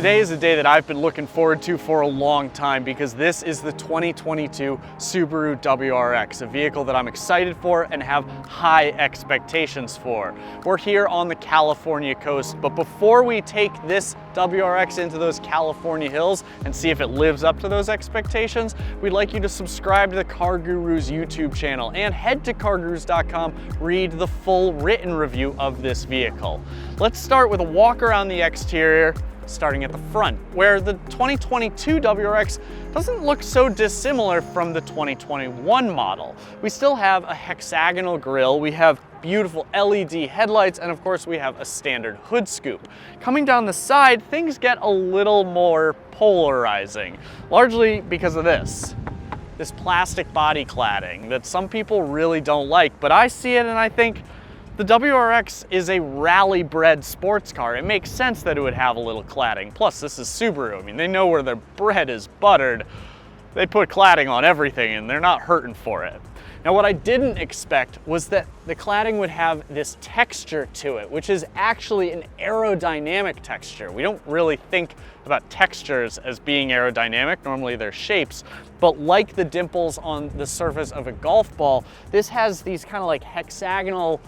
Today is a day that I've been looking forward to for a long time because this is the 2022 Subaru WRX, a vehicle that I'm excited for and have high expectations for. We're here on the California coast, but before we take this WRX into those California hills and see if it lives up to those expectations, we'd like you to subscribe to the CarGurus YouTube channel and head to cargurus.com, read the full written review of this vehicle. Let's start with a walk around the exterior, starting at the front, where the 2022 WRX doesn't look so dissimilar from the 2021 model. We still have a hexagonal grille, we have beautiful LED headlights, and of course we have a standard hood scoop. Coming down the side, things get a little more polarizing, largely because of this plastic body cladding that some people really don't like, but I see it and I think, the WRX is a rally-bred sports car. It makes sense that it would have a little cladding. Plus, this is Subaru. I mean, they know where their bread is buttered. They put cladding on everything and they're not hurting for it. Now, what I didn't expect was that the cladding would have this texture to it, which is actually an aerodynamic texture. We don't really think about textures as being aerodynamic. Normally they're shapes, but like the dimples on the surface of a golf ball, this has these kind of like hexagonal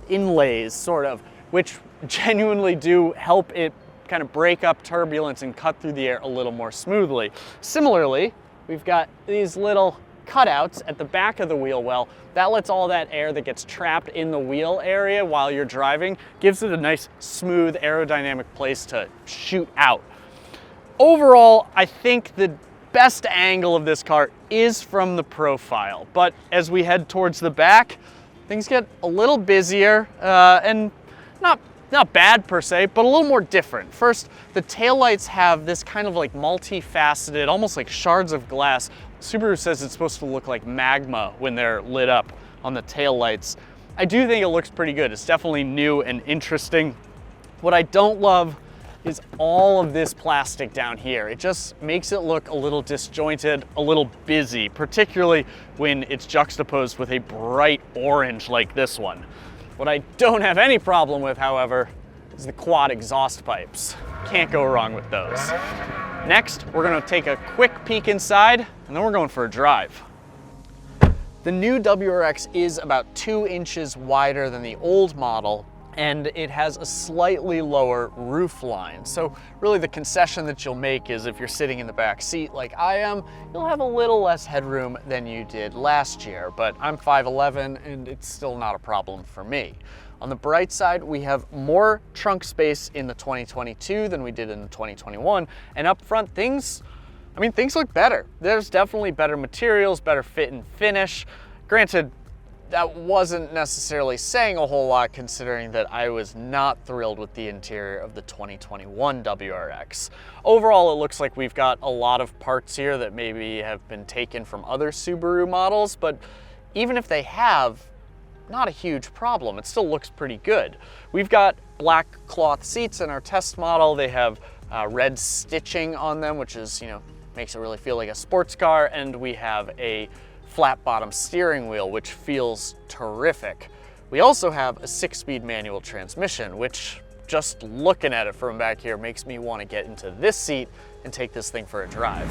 inlays, sort of, which genuinely do help it kind of break up turbulence and cut through the air a little more smoothly. Similarly, we've got these little cutouts at the back of the wheel well. That lets all that air that gets trapped in the wheel area while you're driving, gives it a nice, smooth, aerodynamic place to shoot out. Overall, I think the best angle of this car is from the profile, but as we head towards the back, things get a little busier and not bad per se, but a little more different. First, the taillights have this kind of like multifaceted, almost like shards of glass. Subaru says it's supposed to look like magma when they're lit up on the taillights. I do think it looks pretty good. It's definitely new and interesting. What I don't love is all of this plastic down here. It just makes it look a little disjointed, a little busy, particularly when it's juxtaposed with a bright orange like this one. What I don't have any problem with, however, is the quad exhaust pipes. Can't go wrong with those. Next, we're gonna take a quick peek inside, and then we're going for a drive. The new WRX is about 2 inches wider than the old model, and it has a slightly lower roof line. So really the concession that you'll make is if you're sitting in the back seat like I am, you'll have a little less headroom than you did last year, but I'm 5'11" and it's still not a problem for me. On the bright side, we have more trunk space in the 2022 than we did in the 2021, and up front things look better. There's definitely better materials, better fit and finish. Granted, that wasn't necessarily saying a whole lot considering that I was not thrilled with the interior of the 2021 WRX. Overall, it looks like we've got a lot of parts here that maybe have been taken from other Subaru models, but even if they have, not a huge problem. It still looks pretty good. We've got black cloth seats in our test model. They have red stitching on them, which is, makes it really feel like a sports car, and we have a flat bottom steering wheel, which feels terrific. We also have a 6-speed manual transmission, which just looking at it from back here makes me want to get into this seat and take this thing for a drive.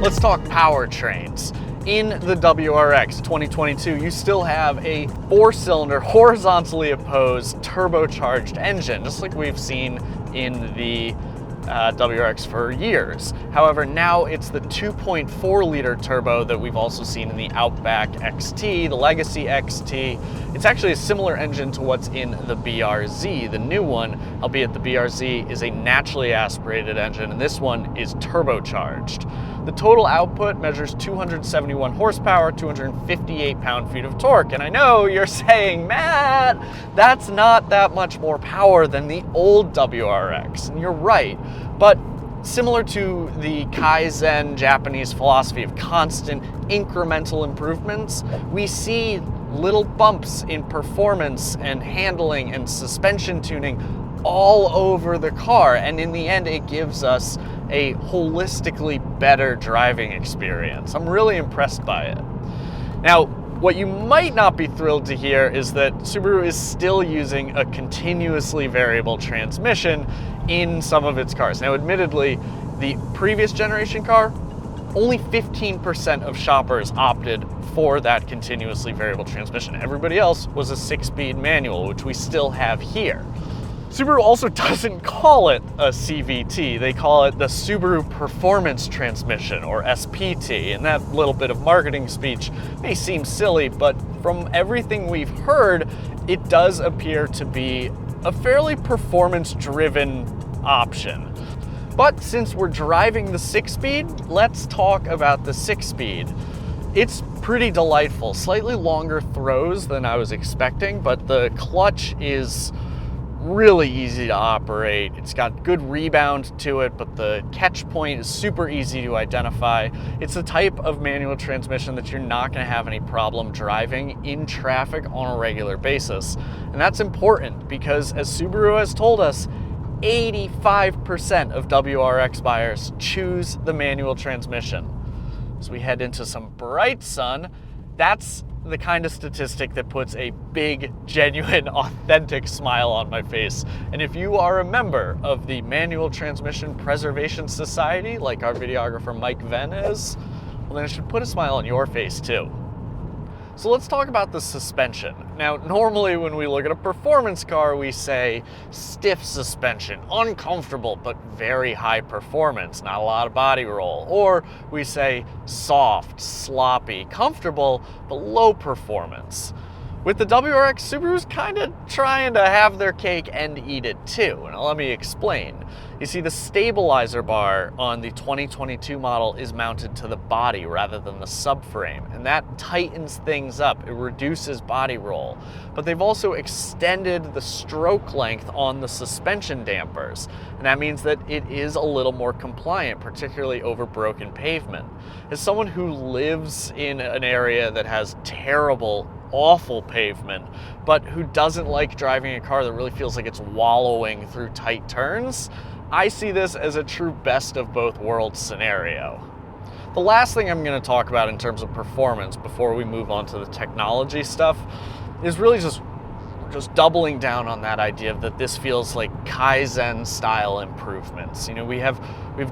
Let's talk powertrains. In the WRX 2022, you still have a 4-cylinder, horizontally opposed, turbocharged engine, just like we've seen in the WRX for years. However, now it's the 2.4-liter turbo that we've also seen in the Outback XT, the Legacy XT. It's actually a similar engine to what's in the BRZ, the new one, albeit the BRZ is a naturally aspirated engine, and this one is turbocharged. The total output measures 271 horsepower, 258 pound-feet of torque. And I know you're saying, Matt, that's not that much more power than the old WRX. And you're right, but similar to the Kaizen Japanese philosophy of constant incremental improvements, we see little bumps in performance and handling and suspension tuning all over the car, and in the end it gives us a holistically better driving experience. I'm really impressed by it. Now, what you might not be thrilled to hear is that Subaru is still using a continuously variable transmission in some of its cars. Now, admittedly, the previous generation car, only 15% of shoppers opted for that continuously variable transmission. Everybody else was a 6-speed manual, which we still have here. Subaru also doesn't call it a CVT. They call it the Subaru Performance Transmission, or SPT, and that little bit of marketing speech may seem silly, but from everything we've heard, it does appear to be a fairly performance-driven option. But since we're driving the 6-speed, let's talk about the 6-speed. It's pretty delightful, slightly longer throws than I was expecting, but the clutch is really easy to operate. It's got good rebound to it, but the catch point is super easy to identify. It's the type of manual transmission that you're not going to have any problem driving in traffic on a regular basis. And that's important because, as Subaru has told us, 85% of WRX buyers choose the manual transmission. As we head into some bright sun, that's the kind of statistic that puts a big, genuine, authentic smile on my face. And if you are a member of the Manual Transmission Preservation Society, like our videographer Mike Venn is, well, then it should put a smile on your face too. So let's talk about the suspension. Now, normally when we look at a performance car, we say stiff suspension, uncomfortable, but very high performance, not a lot of body roll. Or we say soft, sloppy, comfortable, but low performance. With the WRX, Subaru's kind of trying to have their cake and eat it too. Now, let me explain. You see, the stabilizer bar on the 2022 model is mounted to the body rather than the subframe, and that tightens things up. It reduces body roll. But they've also extended the stroke length on the suspension dampers, and that means that it is a little more compliant, particularly over broken pavement. As someone who lives in an area that has terrible, awful pavement, but who doesn't like driving a car that really feels like it's wallowing through tight turns, I see this as a true best of both worlds scenario. The last thing I'm going to talk about in terms of performance before we move on to the technology stuff is really just doubling down on that idea that this feels like Kaizen style improvements. You know, we have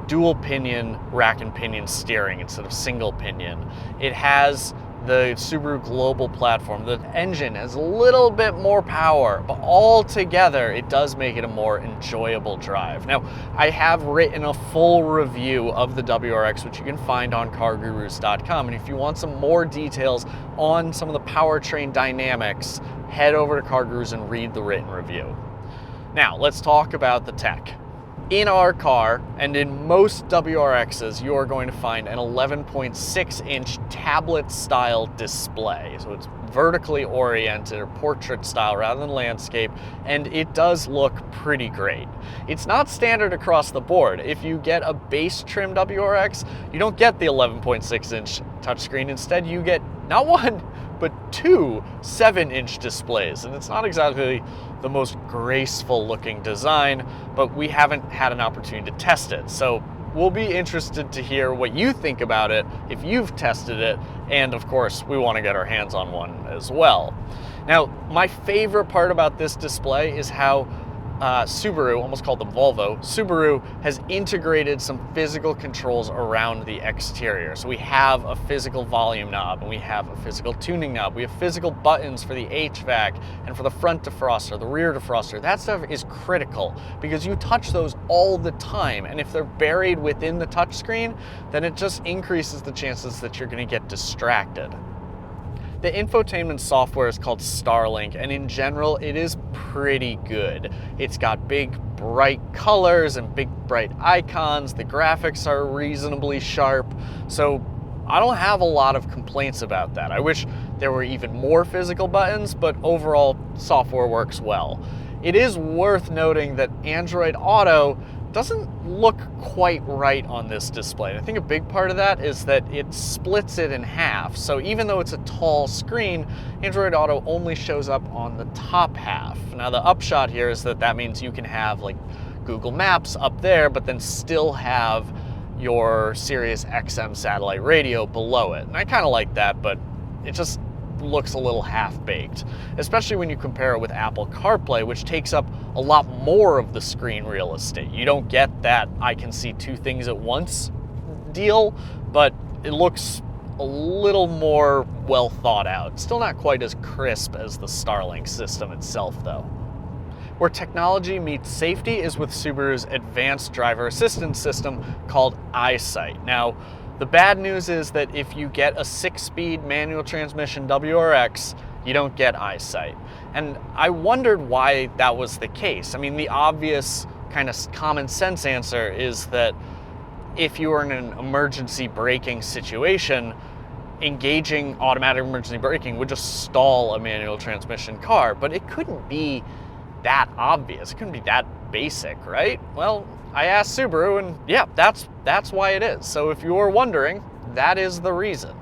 dual pinion rack and pinion steering instead of single pinion. It has the Subaru Global platform. The engine has a little bit more power, but all together it does make it a more enjoyable drive. Now, I have written a full review of the WRX, which you can find on CarGurus.com, and if you want some more details on some of the powertrain dynamics, head over to CarGurus and read the written review. Now, let's talk about the tech. In our car, and in most WRXs, you are going to find an 11.6-inch tablet-style display. So it's vertically oriented, or portrait style rather than landscape, and it does look pretty great. It's not standard across the board. If you get a base trim WRX, you don't get the 11.6-inch touchscreen. Instead, you get not one, but two 7-inch displays, and it's not exactly the most graceful looking design, but we haven't had an opportunity to test it. So we'll be interested to hear what you think about it if you've tested it, and of course we want to get our hands on one as well. Now, my favorite part about this display is how Subaru, almost called them Volvo, Subaru has integrated some physical controls around the exterior. So we have a physical volume knob, and we have a physical tuning knob. We have physical buttons for the HVAC and for the front defroster, the rear defroster. That stuff is critical because you touch those all the time, and if they're buried within the touchscreen, then it just increases the chances that you're going to get distracted. The infotainment software is called Starlink, and in general, it is pretty good. It's got big, bright colors and big, bright icons. The graphics are reasonably sharp, so I don't have a lot of complaints about that. I wish there were even more physical buttons, but overall, software works well. It is worth noting that Android Auto doesn't look quite right on this display. I think a big part of that is that it splits it in half. So even though it's a tall screen, Android Auto only shows up on the top half. Now the upshot here is that means you can have like Google Maps up there, but then still have your Sirius XM satellite radio below it. And I kind of like that, but it just looks a little half-baked, especially when you compare it with Apple CarPlay, which takes up a lot more of the screen real estate. You don't get that I can see two things at once deal, but it looks a little more well thought out. Still not quite as crisp as the Starlink system itself, though. Where technology meets safety is with Subaru's advanced driver assistance system called EyeSight. Now, the bad news is that if you get a 6-speed manual transmission WRX, you don't get EyeSight. And I wondered why that was the case. I mean, the obvious kind of common sense answer is that if you are in an emergency braking situation, engaging automatic emergency braking would just stall a manual transmission car, but it couldn't be that obvious. It couldn't be that basic, right? Well, I asked Subaru, and yeah, that's why it is. So if you're wondering, that is the reason.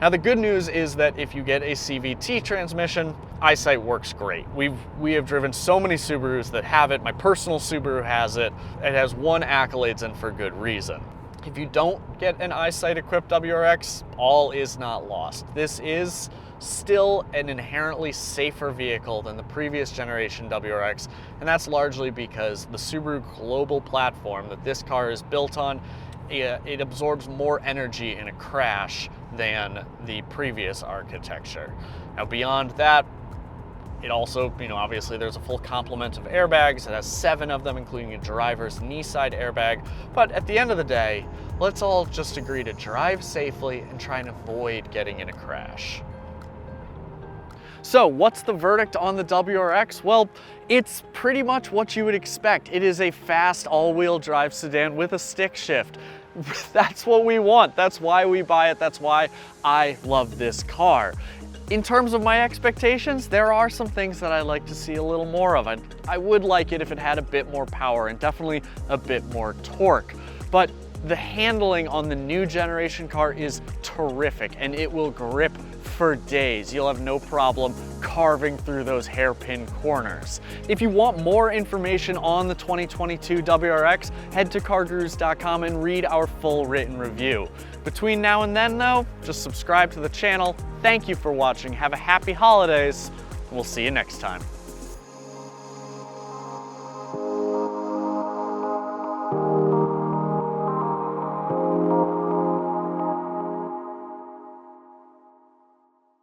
Now, the good news is that if you get a CVT transmission, EyeSight works great. We have driven so many Subarus that have it. My personal Subaru has it. It has won accolades, and for good reason. If you don't get an EyeSight-equipped WRX, all is not lost. This is still an inherently safer vehicle than the previous generation WRX, and that's largely because the Subaru global platform that this car is built on, it absorbs more energy in a crash than the previous architecture. Now, beyond that, it also, obviously there's a full complement of airbags. It has 7 of them, including a driver's knee side airbag. But at the end of the day, let's all just agree to drive safely and try and avoid getting in a crash. So what's the verdict on the WRX? Well, it's pretty much what you would expect. It is a fast all-wheel drive sedan with a stick shift. That's what we want. That's why we buy it. That's why I love this car. In terms of my expectations, there are some things that I'd like to see a little more of. I would like it if it had a bit more power and definitely a bit more torque. But the handling on the new generation car is terrific, and it will grip for days. You'll have no problem carving through those hairpin corners. If you want more information on the 2022 WRX, head to CarGurus.com and read our full written review. Between now and then, though, just subscribe to the channel. Thank you for watching. Have a happy holidays, and we'll see you next time.